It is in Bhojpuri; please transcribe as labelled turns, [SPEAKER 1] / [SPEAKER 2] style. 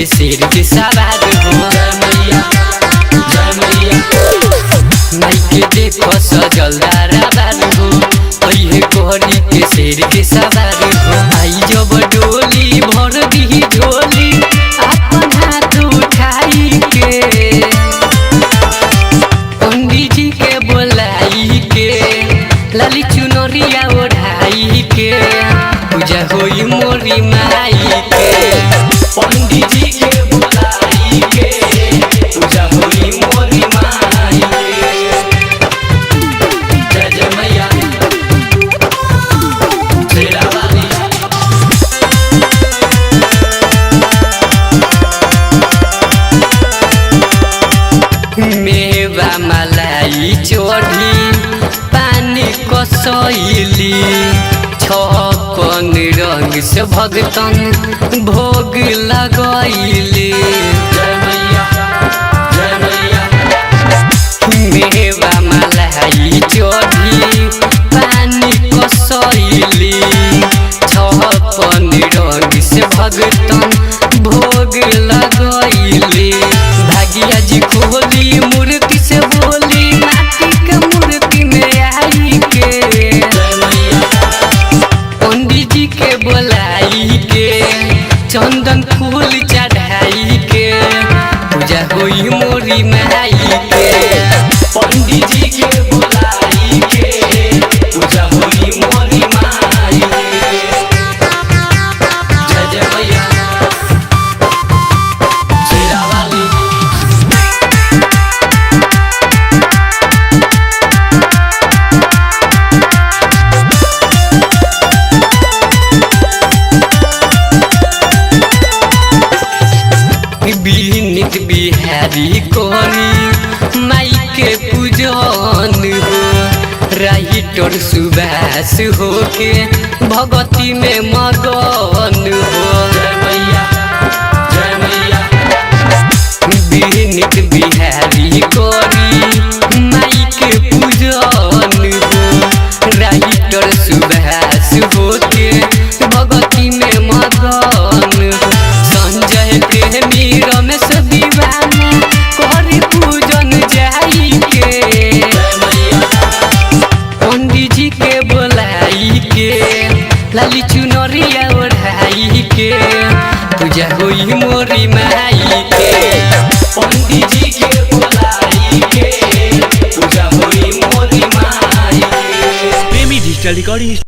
[SPEAKER 1] शेर के सवार हो। माई के देखो सजल दरबार हो, अइहे कोहनी के शेर के सवार हो। आई जब डोली भर दी झोली अपन हाथ उठाई के, पंडित जी के बोलाई के लाली चुनरिया ओढ़ाई के पूजा होई मोरी माई के। पंडित जी के बोलाई के पूजा होई मोरी माई के। जय जय मैया शेरा वाली। मेवा मलाई चढ़ी पानी कसैली, छपन रंग से भगतन भोग लगैली। जय मैया जय मैया। मेवा मलाई चढ़ी पानी कसैली, छपन रंग से भगतन भोग लगैली। भागिया जी खोली मूर्ति से बोली माटी के मूर्ति में आई के, पंडित जी के बोलाई के चंदन फूल चढ़ाई के पूजा होई मोरी माई के। पंडित जी के बोलाई के पूजा होई मोरी माई के। जय जय मैया शेरा वाली। बीनित बिहारी कोरी माई के पूजन हो, राइटर सुबास हो के भगती में मगन हो। जय मैया जय मैया। बीनित बिहारी कोरी माई के पूजन हो, राइटर सुबास हो के भगती में मगन हो। संजय प्रेमी रमेश दीवाना करी पूजन जाई के, पंडित जी के बोलाई के लाली चुनरिया ओढ़ाई के पूजा होई मोरी माई के। पंडित जी के बोलाई के पूजा होई मोरी माई के।
[SPEAKER 2] प्रेमी डिजिटल रिकॉर्डिंग